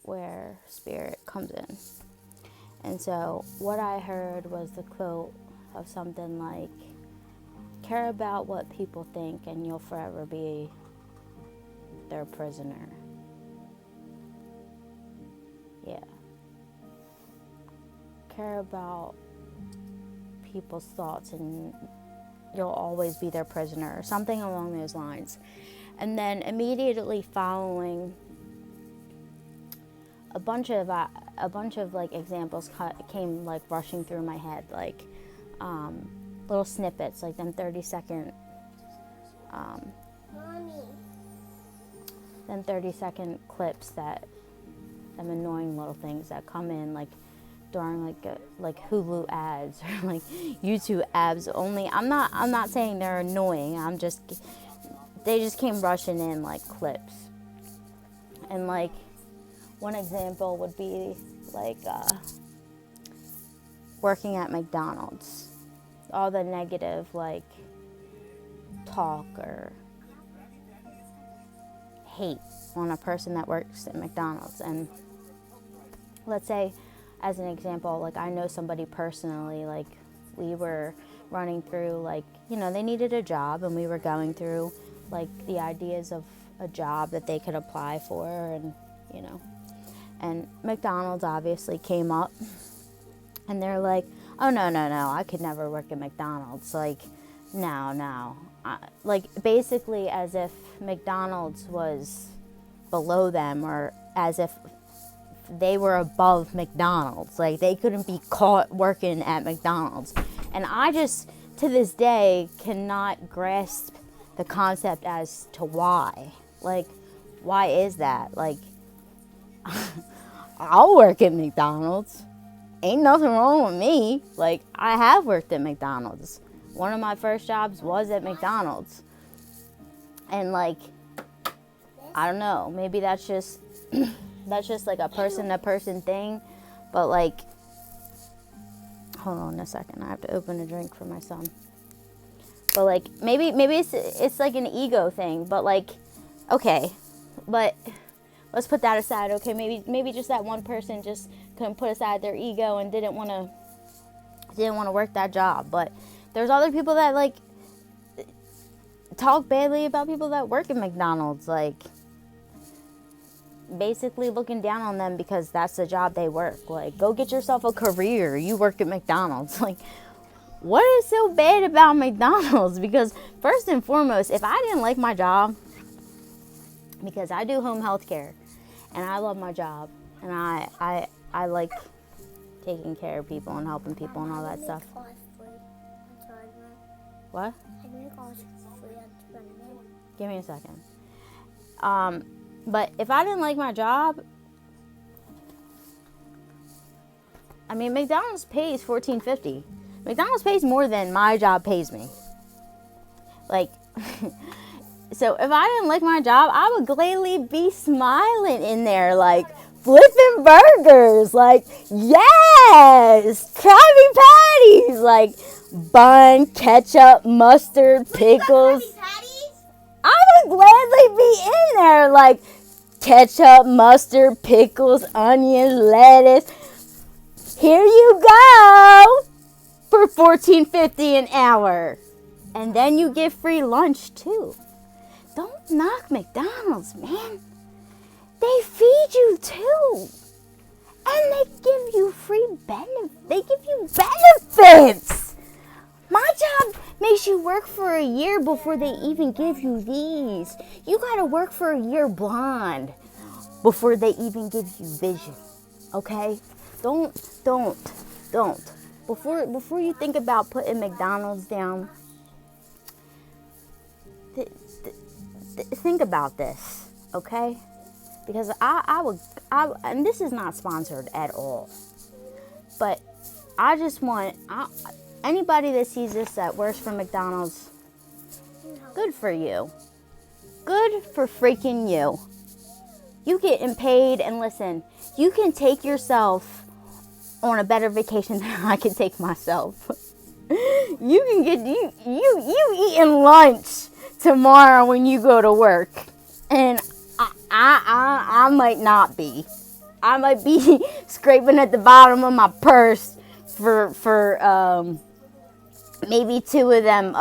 where spirit comes in. And so what I heard was the quote of something like, care about what people think and you'll forever be their prisoner. Yeah. Care about people's thoughts and you'll always be their prisoner, or something along those lines. And then immediately following, a bunch of like examples came like rushing through my head, like little snippets, like them 30-second then 30-second clips, that them annoying little things that come in like during like Hulu ads or like YouTube ads only. I'm not saying they're annoying. They just came rushing in like clips. And like one example would be like working at McDonald's. All the negative like talk or hate on a person that works at McDonald's. And let's say, as an example, like I know somebody personally, like we were running through, like, you know, they needed a job and we were going through like the ideas of a job that they could apply for, and you know, and McDonald's obviously came up and they're like, oh no, I could never work at McDonald's, like no. Like basically as if McDonald's was below them, or as if they were above McDonald's, like they couldn't be caught working at McDonald's. And I just, to this day, cannot grasp the concept as to why. Like, why is that? Like, I'll work at McDonald's. Ain't nothing wrong with me. Like, I have worked at McDonald's. One of my first jobs was at McDonald's. And like, I don't know, maybe that's just like a person-to-person thing, but like, hold on a second, I have to open a drink for my son. But like, maybe it's like an ego thing, but like, okay, but let's put that aside. Okay, maybe just that one person just couldn't put aside their ego and didn't want to work that job. But there's other people that like talk badly about people that work at McDonald's, like basically looking down on them because that's the job they work. Like, go get yourself a career. You work at McDonald's. Like, what is so bad about McDonald's? Because first and foremost, if I didn't like my job, because I do home health care and I love my job and I like taking care of people and helping people and all that stuff. What? Give me a second. But if I didn't like my job, I mean, McDonald's pays $14.50. McDonald's pays more than my job pays me. Like, so if I didn't like my job, I would gladly be smiling in there, like flipping burgers, like, yes, Krabby Patties, like bun, ketchup, mustard, pickles. I would gladly be in there, like ketchup, mustard, pickles, onions, lettuce. Here you go for $14.50 an hour. And then you get free lunch too. Don't knock McDonald's, man. They feed you too. And they give you free benefits. They give you benefits. My job makes you work for a year before they even give you these. You gotta work for a year blind before they even give you vision. Okay? Don't. Before you think about putting McDonald's down, think about this, okay? Because I would, and this is not sponsored at all, but I just want, anybody that sees this that works for McDonald's, good for you. Good for freaking you. You getting paid, and listen, you can take yourself on a better vacation than I can take myself. You can get, you eating lunch tomorrow when you go to work, and I might not be. I might be scraping at the bottom of my purse for maybe 2 of them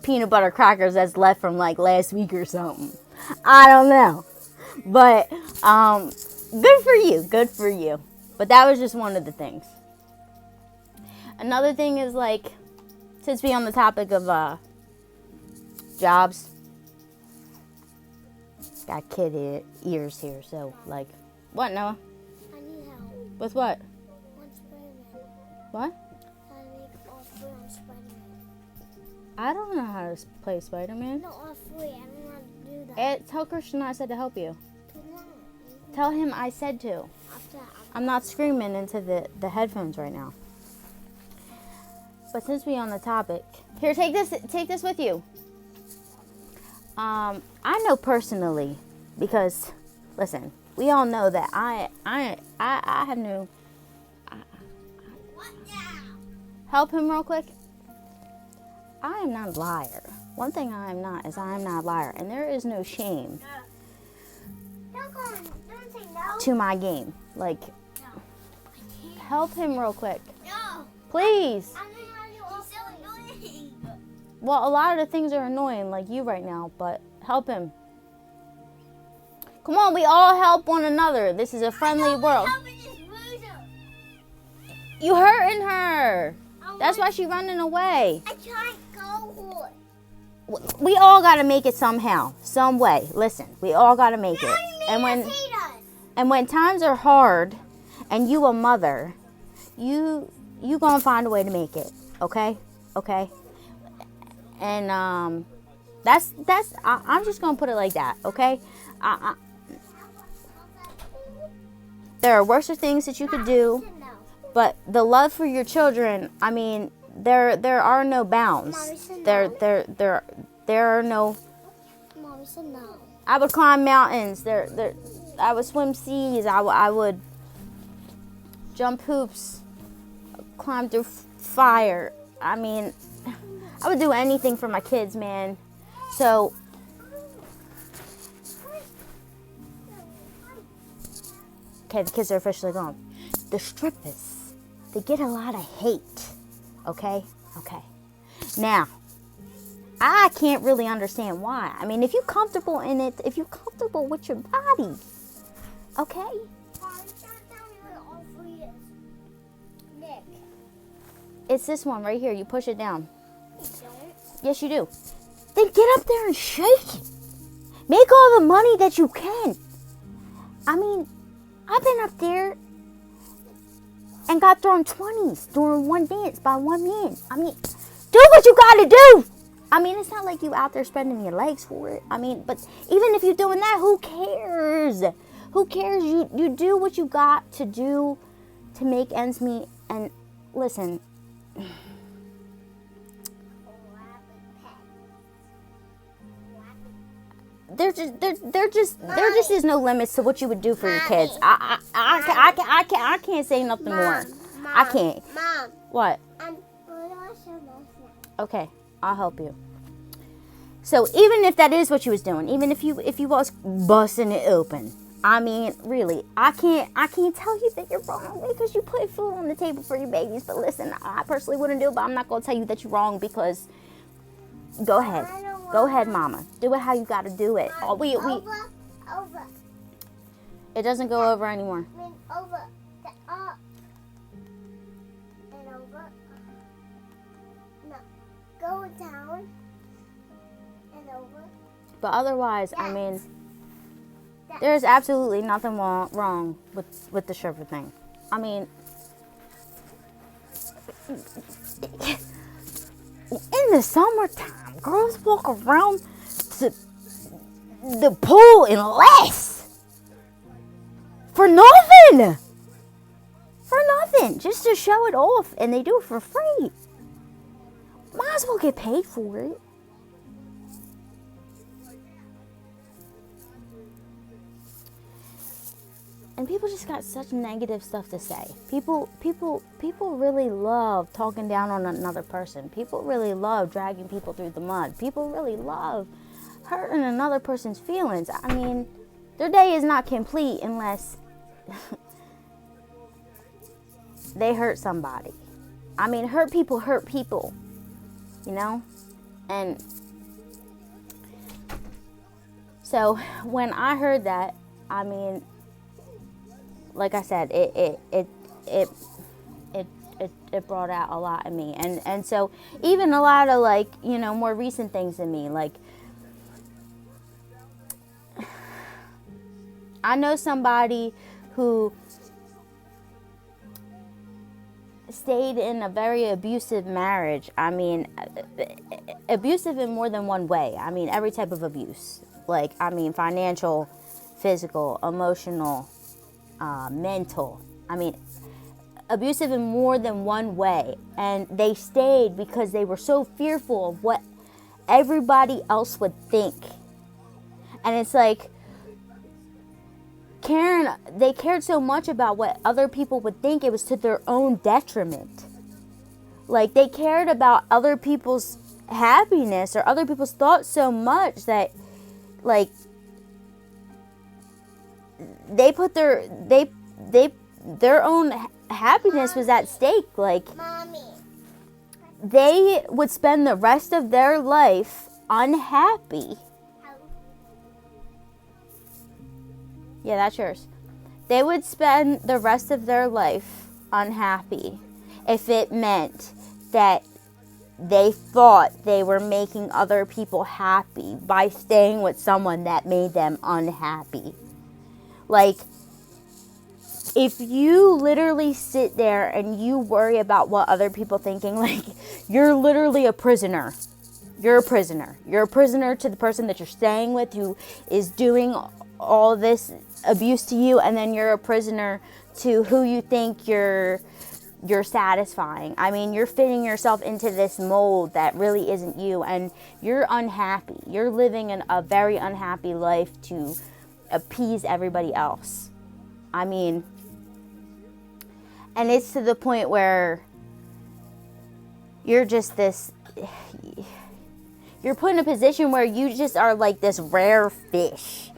peanut butter crackers that's left from like last week or something. I don't know. But good for you. Good for you. But that was just one of the things. Another thing is, like, since we're on the topic of jobs, got kid ears here, so, like, what, Noah? I need help. With what? On Spider-Man. What? I make all 3 on Spider-Man. I don't know how to play Spider-Man. No, all 3. I don't know how to do that. Tell Christian I said to help you. Tomorrow. Tell him I said to. After I'm not screaming into the headphones right now. But since we're on the topic, here, take this with you. I know personally, because listen, we all know that I have no. What now? Help him real quick. I am not a liar. One thing I am not is I am not a liar, and there is no shame Don't say no. to my game. Like, No. I can't. help him real quick, No. please. I know how to do all 3. He's so annoying. Well, a lot of the things are annoying, like you right now, but help him. Come on, we all help one another. This is a friendly world. You hurting her. That's why she's running away. I can't go. We all got to make it somehow, some way. Listen, we all got to make it. And when times are hard and you a mother, you going to find a way to make it, okay? Okay? And I'm just going to put it like that, okay? There are worse things that you could do, but the love for your children, I mean, there are no bounds. There are no. Mommy said no. I would climb mountains. I would swim seas. I would jump hoops, climb through fire. I mean, I would do anything for my kids, man. So, okay, the kids are officially gone. The strippers, they get a lot of hate. Okay? Okay. Now, I can't really understand why. I mean, if you're comfortable in it, if you're comfortable with your body, okay? Mommy, tell me what all 3 is. Nick. It's this one right here. You push it down. You don't. Yes, you do. Then get up there and shake it. Make all the money that you can. I mean, I've been up there and got thrown 20s during one dance by one man. I mean, do what you gotta do. I mean, it's not like you out there spreading your legs for it. I mean, but even if you're doing that, who cares? Who cares? You do what you got to do to make ends meet. And listen, there just is no limits to what you would do for your kids. I can't say nothing more. I can't. Mom. What? Okay, I'll help you. So even if that is what you was doing, even if you was busting it open, I mean, really, I can't tell you that you're wrong because you put food on the table for your babies. But listen, I personally wouldn't do it, but I'm not gonna tell you that you're wrong because. Go ahead. Go ahead, Mama. Do it how you got to do it. Over. It doesn't go over anymore. I mean, over. The up. And over. No. Go down. And over. But otherwise, I mean, there's absolutely nothing wrong with the stripper thing. I mean, in the summertime, girls walk around to the pool in less. For nothing. For nothing. Just to show it off. And they do it for free. Might as well get paid for it. And people just got such negative stuff to say. People really love talking down on another person. People really love dragging people through the mud. People really love hurting another person's feelings. I mean, their day is not complete unless they hurt somebody. I mean, hurt people, you know? And so when I heard that, I mean, like I said, it brought out a lot in me. And so even a lot of, like, you know, more recent things in me, like, I know somebody who stayed in a very abusive marriage. I mean, abusive in more than one way. I mean, every type of abuse. Like, I mean, financial, physical, emotional, mental. I mean, abusive in more than one way. And they stayed because they were so fearful of what everybody else would think. And it's like, they cared so much about what other people would think, it was to their own detriment. Like, they cared about other people's happiness or other people's thoughts so much that, like, they put their own happiness was at stake. Like, Mommy. they would spend the rest of their life unhappy. Yeah, that's yours. They would spend the rest of their life unhappy if it meant that they thought they were making other people happy by staying with someone that made them unhappy. Like, if you literally sit there and you worry about what other people thinking, like, you're literally a prisoner. You're a prisoner. You're a prisoner to the person that you're staying with who is doing all this abuse to you, and then you're a prisoner to who you think you're satisfying. I mean, you're fitting yourself into this mold that really isn't you, and you're unhappy. You're living a very unhappy life to appease everybody else. I mean, and it's to the point where you're just you're put in a position where you just are like this rare fish.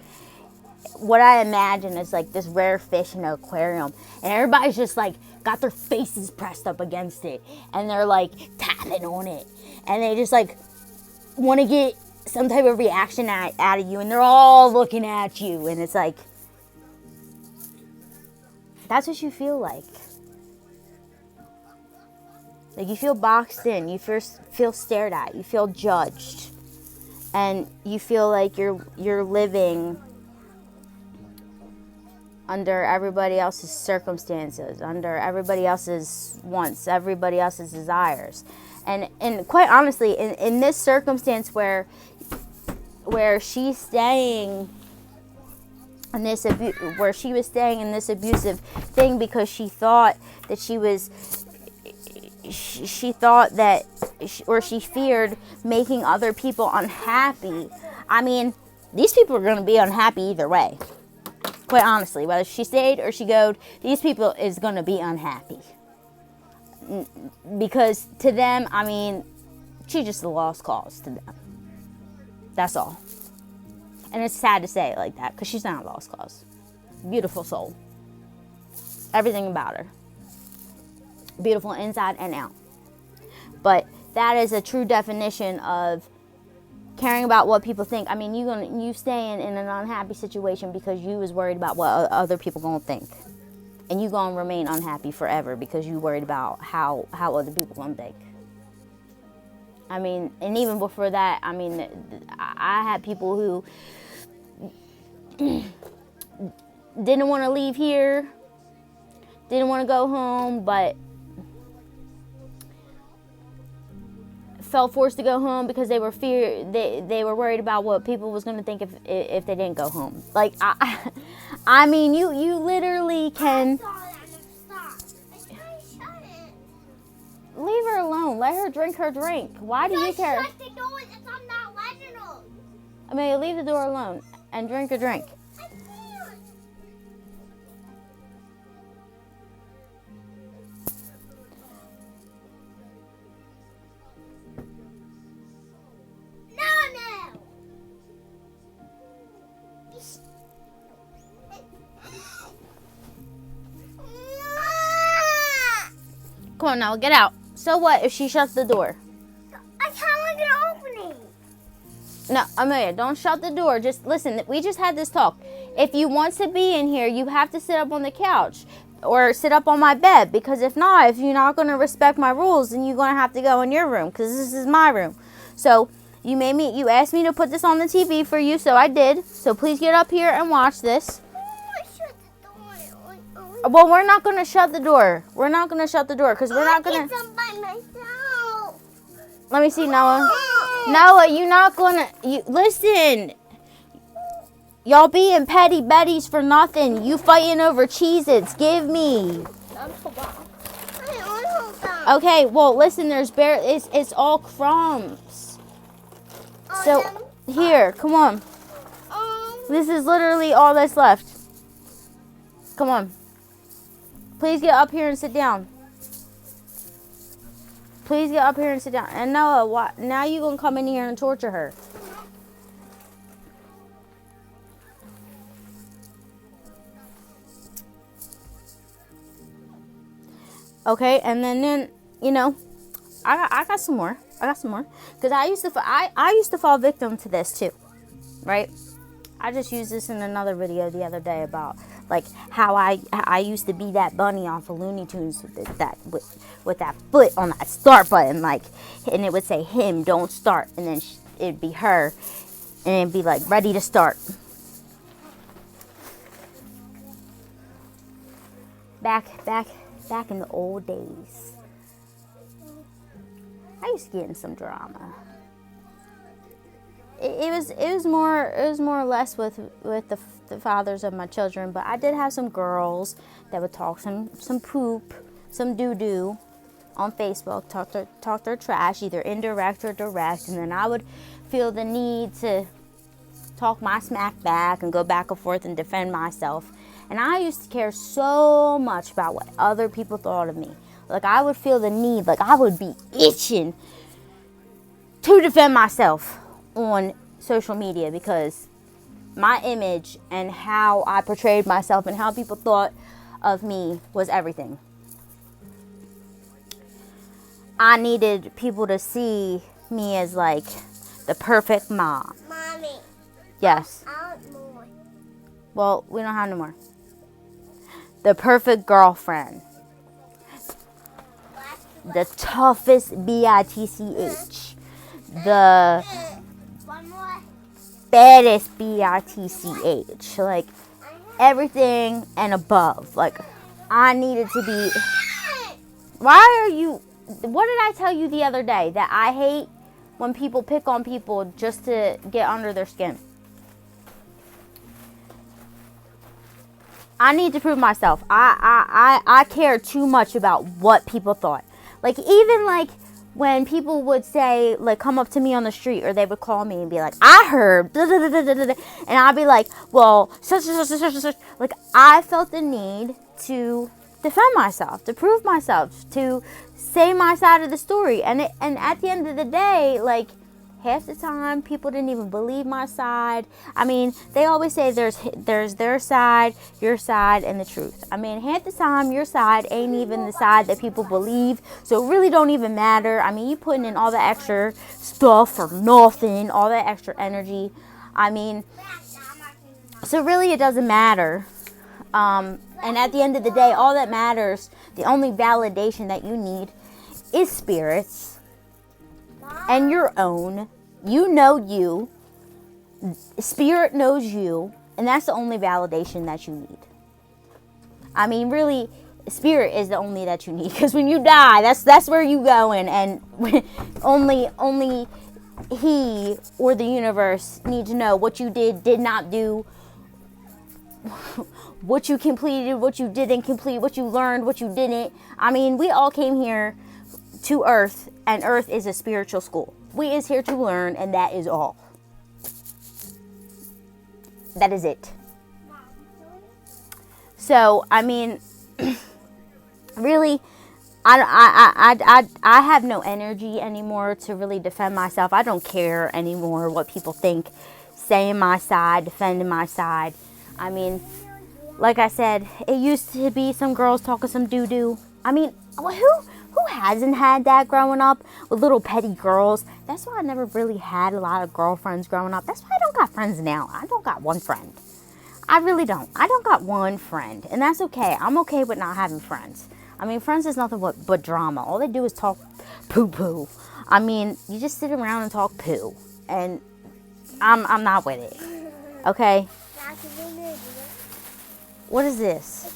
What I imagine is like this rare fish in an aquarium, and everybody's just like got their faces pressed up against it, and they're like tapping on it, and they just like want to get some type of reaction out of you, and they're all looking at you, and it's like, that's what you feel like. Like, you feel boxed in, you feel stared at, you feel judged, and you feel like you're living under everybody else's circumstances, under everybody else's wants, everybody else's desires. And quite honestly, in this circumstance where she's staying in this where she was staying in this abusive thing because she thought that she feared making other people unhappy. I mean, these people are going to be unhappy either way. Quite honestly, whether she stayed or she goed, these people is going to be unhappy. Because to them, I mean, she's just a lost cause to them. That's all. And it's sad to say it like that, because she's not a lost cause. Beautiful soul. Everything about her. Beautiful inside and out. But that is a true definition of caring about what people think. I mean, you staying in an unhappy situation because you was worried about what other people gonna think, and you gonna remain unhappy forever because you worried about how other people gonna think. I mean, and even before that, I mean, I had people who didn't want to leave here, didn't want to go home, but felt forced to go home because they were they were worried about what people was going to think if they didn't go home. Like, I mean, you literally can leave her alone. Let her drink her drink. Why do you care? Shut the door. It's on that legend. I mean, leave the door alone and drink her drink. I can't. No. on now, get out. So what if she shuts the door? I can't get opening. No, Amelia, don't shut the door. Just listen, we just had this talk. If you want to be in here, you have to sit up on the couch or sit up on my bed, because if not, if you're not going to respect my rules, then you're going to have to go in your room, because this is my room. So you asked me to put this on the TV for you, so I did. So please get up here and watch this. Well, we're not going to shut the door. We're not going to shut the door because we're not going to. By myself. Let me see, Noah. Noah, you're not going to. Listen. Y'all being petty betties for nothing. You fighting over Cheez-Its. Give me. Okay, well, listen, it's all crumbs. So, here, come on. This is literally all that's left. Come on. Please get up here and sit down. Please get up here and sit down. And Noah, now you're going to come in here and torture her. Okay, and then you know, I got some more. Because I used to fall victim to this too, right? I just used this in another video the other day about like how I used to be that bunny off of Looney Tunes with that foot on that start button, like, and it would say him, don't start, and then it'd be her, and it'd be like ready to start. Back in the old days, I used to get in some drama. It was more or less with the fathers of my children, but I did have some girls that would talk some poop, some doo-doo on Facebook, talk their trash, either indirect or direct, and then I would feel the need to talk my smack back and go back and forth and defend myself. And I used to care so much about what other people thought of me. Like, I would feel the need, like I would be itching to defend myself on social media, because my image and how I portrayed myself and how people thought of me was everything. I needed people to see me as like the perfect mom. Mommy. Yes. I want more. Well, we don't have no more. The perfect girlfriend. The toughest bitch. The One more. baddest bitch. Like, everything and above. Like, I needed to be. Why are you? What did I tell you the other day? That I hate when people pick on people just to get under their skin. I need to prove myself. I care too much about what people thought. Like, even like when people would say, like, come up to me on the street, or they would call me and be like, I heard, and I'd be like, well, such. Like, I felt the need to defend myself, to prove myself, to say my side of the story. And at the end of the day, like, half the time, people didn't even believe my side. I mean, they always say there's their side, your side, and the truth. I mean, half the time, your side ain't even the side that people believe, so it really don't even matter. I mean, you putting in all the extra stuff for nothing, all that extra energy. I mean, so really it doesn't matter. And at the end of the day, all that matters, the only validation that you need is spirits. And your own. You know you. Spirit knows you. And that's the only validation that you need. I mean, really, spirit is the only that you need. Because when you die, that's where you going. And only he or the universe need to know what you did not do. What you completed, what you didn't complete, what you learned, what you didn't. I mean, we all came here to Earth, and Earth is a spiritual school. We is here to learn, and that is all. That is it. So, I mean, really, I have no energy anymore to really defend myself. I don't care anymore what people think, saying my side, defending my side. I mean, like I said, it used to be some girls talking some doo-doo. I mean, Who hasn't had that growing up with little petty girls? That's why I never really had a lot of girlfriends growing up. That's why I don't got friends now. I don't got one friend. I really don't. I don't got one friend. And that's okay. I'm okay with not having friends. I mean, friends is nothing but drama. All they do is talk poo-poo. I mean, you just sit around and talk poo. And I'm not with it. Okay? What is this?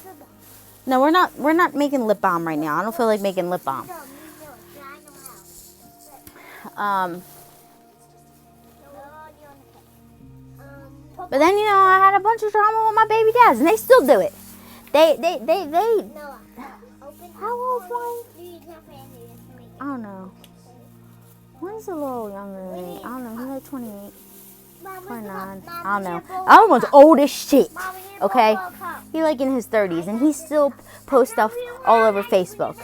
No, we're not making lip balm right now. I don't feel like making lip balm. But then, I had a bunch of drama with my baby dads, and they still do it. They. How old's mine? I don't know. One's a little younger than me. I don't know. He's like 28, 29. I don't know. The other one's old as shit. Okay? He's like in his 30s, and he still posts stuff all over Facebook.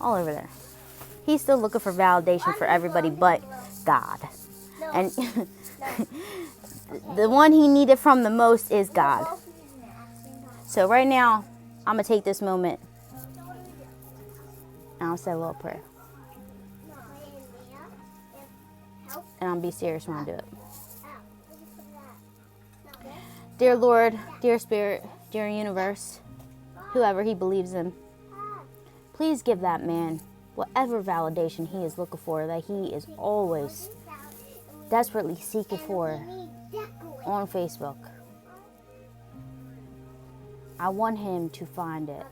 All over there. He's still looking for validation for everybody but God. And the one he needed from the most is God. So right now, I'm going to take this moment and I'll say a little prayer. And I'll be serious when I do it. Dear Lord, dear Spirit, dear Universe, whoever he believes in, please give that man whatever validation he is looking for, that he is always desperately seeking for on Facebook. I want him to find it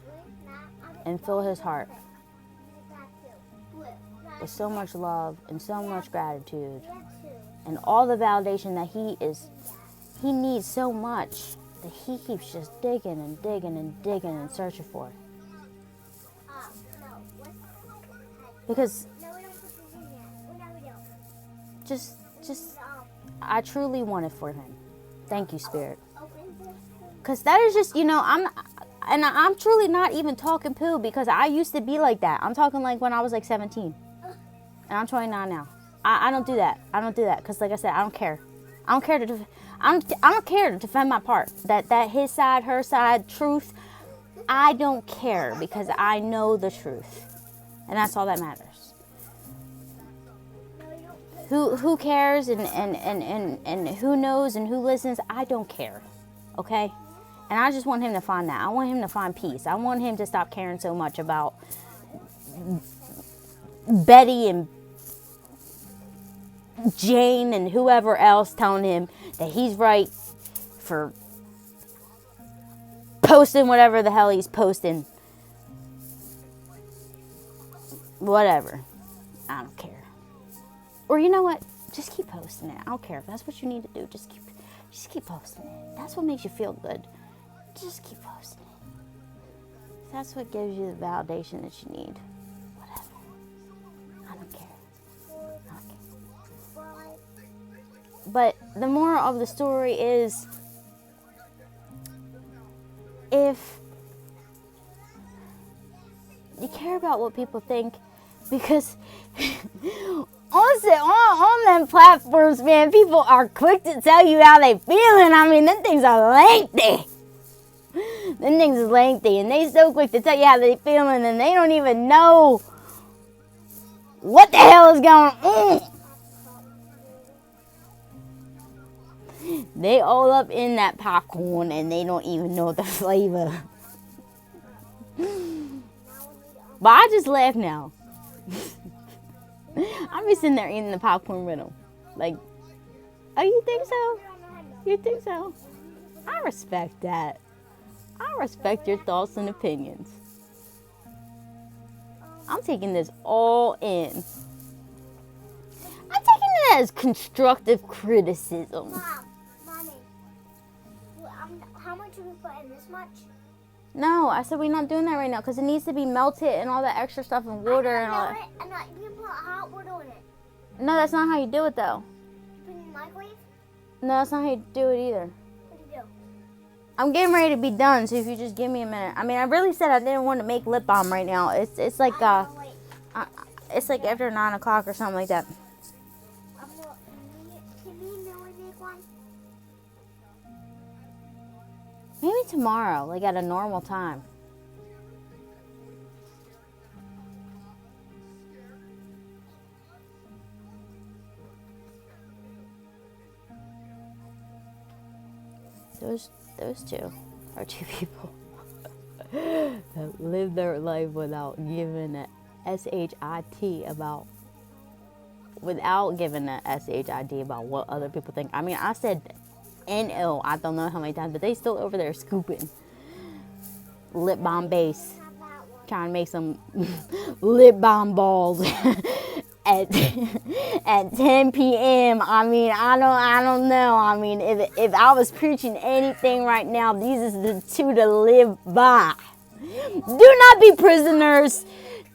and fill his heart with so much love and so much gratitude and all the validation that he needs so much that he keeps just digging and digging and digging and searching for. Because just I truly want it for him. Thank you, Spirit. Because that is just, I'm truly not even talking poo, because I used to be like that. I'm talking like when I was like 17. And I'm 29 now. I don't do that. I don't do that because, like I said, I don't care. I don't care to defend my part. That his side, her side, truth. I don't care because I know the truth, and that's all that matters. Who cares and who knows and who listens? I don't care. Okay? And I just want him to find that. I want him to find peace. I want him to stop caring so much about Betty and Jane and whoever else telling him that he's right for posting whatever the hell he's posting. Whatever. I don't care. Or you know what? Just keep posting it. I don't care if that's what you need to do. Just keep posting it. That's what makes you feel good. Just keep posting it. That's what gives you the validation that you need. Whatever. I don't care. But the moral of the story is, if you care about what people think, because on them platforms, man, people are quick to tell you how they feeling. I mean, them things are lengthy. Them things is lengthy, and they so quick to tell you how they feeling, and they don't even know what the hell is going on. They all up in that popcorn, and they don't even know the flavor. But I just laugh now. I'm just sitting there eating the popcorn with them. Like, oh, you think so? You think so? I respect that. I respect your thoughts and opinions. I'm taking this all in. I'm taking it as constructive criticism. Mommy, how much do we put in? This much? No, I said we're not doing that right now because it needs to be melted and all that extra stuff in water and all that. You can put hot water on it. No, that's not how you do it though. You put it in the microwave? No, that's not how you do it either. What do you do? I'm getting ready to be done, so if you just give me a minute. I mean, I really said I didn't want to make lip balm right now. It's like it's like after 9 o'clock or something like that. Can me and Millie make one? Maybe tomorrow, like at a normal time. Those two are two people that live their life without giving a without giving a shit about what other people think. I mean, I said NO, I don't know how many times, but they still over there scooping lip balm base, trying to make some lip balm balls at 10 p.m. I mean, I don't know. I mean, if I was preaching anything right now, these is the two to live by. Do not be prisoners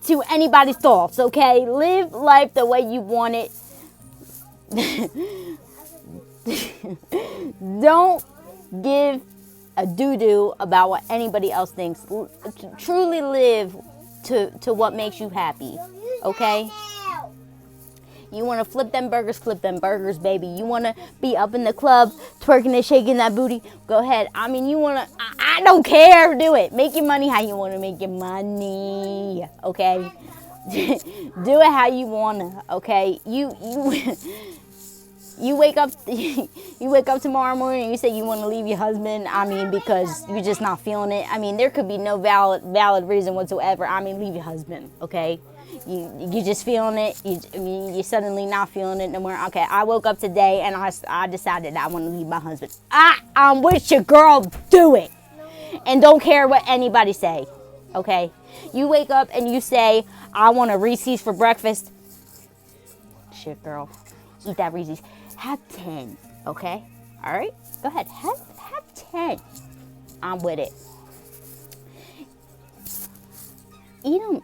to anybody's thoughts, okay? Live life the way you want it. Don't give a doo-doo about what anybody else thinks. Truly live to what makes you happy, okay? You want to flip them burgers, baby. You want to be up in the club, twerking and shaking that booty, go ahead. I mean, you want to, I don't care, do it. Make your money how you want to make your money, okay? Do it how you want to, okay? You wake up, you wake up tomorrow morning and you say you want to leave your husband, I mean, because you're just not feeling it. I mean, there could be no valid reason whatsoever. I mean, leave your husband, okay? You just feeling it. You're suddenly not feeling it no more. Okay, I woke up today and I decided I want to leave my husband. I'm with you, girl. Do it. And don't care what anybody say. Okay? You wake up and you say, I want a Reese's for breakfast. Shit, girl. Eat that Reese's. Have 10. Okay? All right? Go ahead. Have 10. I'm with it. Eat them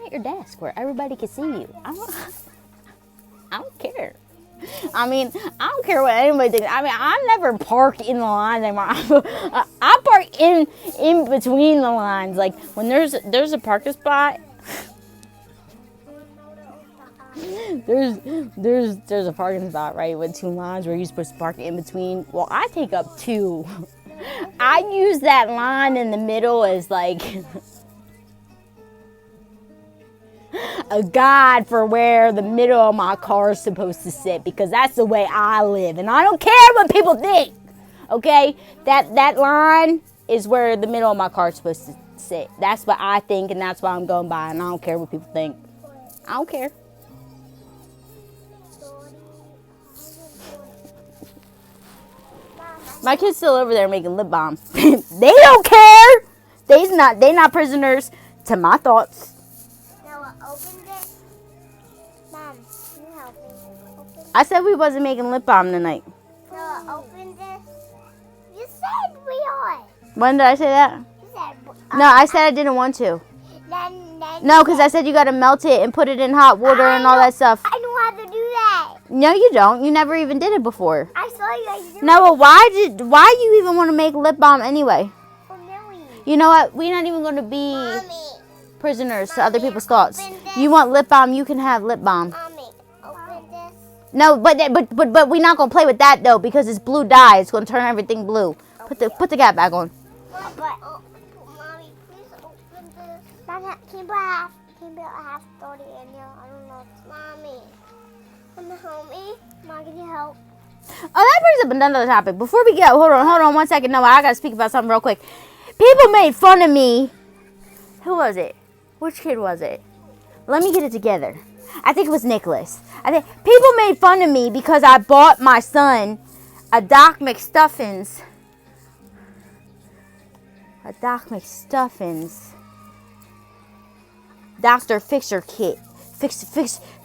at your desk where everybody can see you. I don't care. I mean, I don't care what anybody thinks. I mean, I never park in the line anymore. I park in between the lines. Like when there's a parking spot. There's a parking spot right with two lines where you're supposed to park in between. Well, I take up two. I use that line in the middle as like a guide for where the middle of my car is supposed to sit, because that's the way I live and I don't care what people think. Okay, that line is where the middle of my car is supposed to sit. That's what I think, and that's what I'm going by, and I don't care what people think. I don't care. My kid's still over there making lip balm. They don't care. They not prisoners to my thoughts. Open this. Mom, can you help me? Open. I said we wasn't making lip balm tonight. No, open this. You said we are. When did I say that? You said. No, I said I didn't want to. Then no, because I said you got to melt it and put it in hot water and all that stuff. I know how to do that. No, you don't. You never even did it before. I saw you guys do it. No, well, why you even want to make lip balm anyway? For Millie. You know what? We're not even going to be Mommy. prisoners to other people's thoughts. You want lip balm, you can have lip balm. Mommy, open this. No, but we're not gonna play with that though, because it's blue dye. It's gonna turn everything blue. Put the cap back on. But Mommy, please open this. Can you put a half 30 in here? I don't know. Mommy, can you help me? Mom, can you help? Oh, that brings up another topic. Before we go, hold on 1 second. No, I gotta speak about something real quick. People made fun of me. Who was it? Which kid was it? Let me get it together. I think it was Nicholas. I think people made fun of me because I bought my son a Doc McStuffins. Dr. Fixer kit.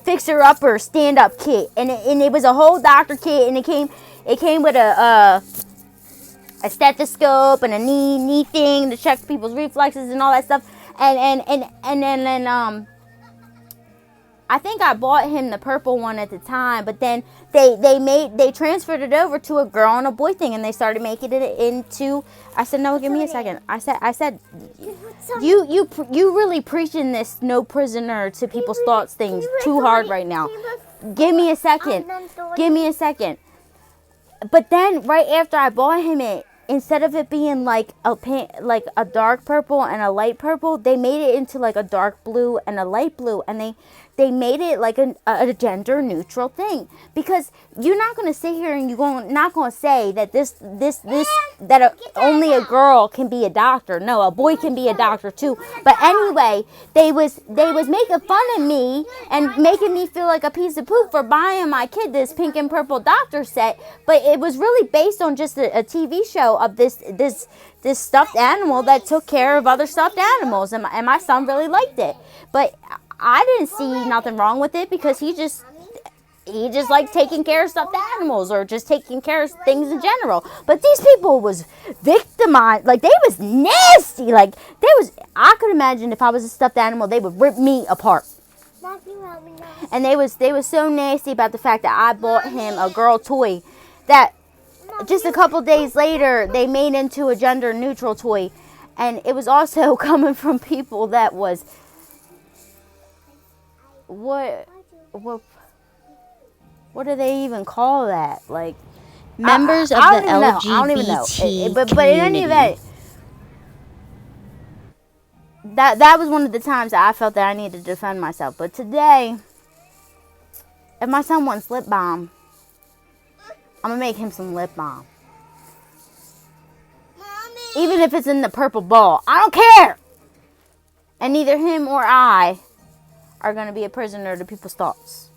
Fixer upper stand up kit. And it was a whole doctor kit, and it came with a stethoscope and a knee thing to check people's reflexes and all that stuff. And then I think I bought him the purple one at the time, but then they transferred it over to a girl and a boy thing, and they started making it into. I said, no, give me a second. I said, you really preaching this no prisoner to people's thoughts things too hard right now. Give me a second. But then right after I bought him it, instead of it being like a dark purple and a light purple, they made it into like a dark blue and a light blue, and they made it like a gender neutral thing, because you're not going to sit here and not going to say that only a girl can be a doctor. No, a boy can be a doctor too. But anyway, they was making fun of me and making me feel like a piece of poop for buying my kid this pink and purple doctor set. But it was really based on just a TV show of this stuffed animal that took care of other stuffed animals, and my son really liked it. But I didn't see nothing wrong with it, because he just liked taking care of stuffed animals, or just taking care of things in general. But these people was victimized, like they was nasty, like I could imagine if I was a stuffed animal, they would rip me apart. And they was so nasty about the fact that I bought him a girl toy that just a couple days later they made into a gender neutral toy. And it was also coming from people that was what do they even call that? Like members of the LGBT I don't even know. But in any community. event, that was one of the times that I felt that I needed to defend myself. But today, if my son wants lip balm, I'm gonna make him some lip balm. Mommy. Even if it's in the purple ball, I don't care. And neither him or I are gonna be a prisoner to people's thoughts.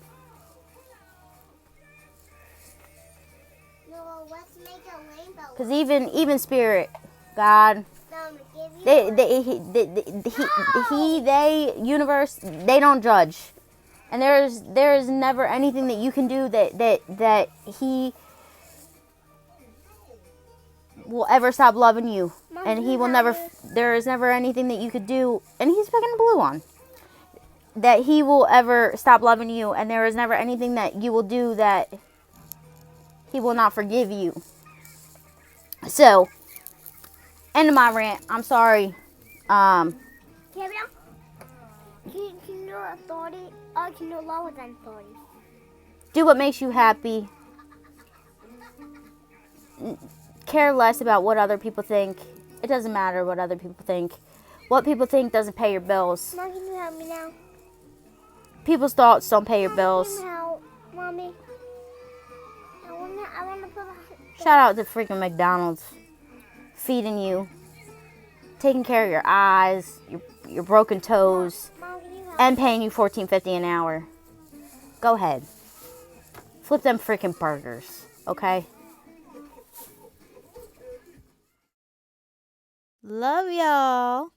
No, let's make a rainbow. Because even Spirit, God, universe, they don't judge. And there is never anything that you can do that he will ever stop loving you. And he will never, there is never anything that you could do, and he's picking a blue one, that he will ever stop loving you, and there is never anything that you will do that he will not forgive you. So, end of my rant. I'm sorry. Can you do authority? Or can you do lower than authority? Do what makes you happy. Care less about what other people think. It doesn't matter what other people think. What people think doesn't pay your bills. Mom, can you help me now? People's thoughts don't pay your bills. Can you help, Mommy? I wanna put a... Shout out to freaking McDonald's. Feeding you. Taking care of your eyes, your broken toes, Mom, can you help? and paying you $14.50 an hour. Go ahead. Flip them freaking burgers, okay? Love y'all.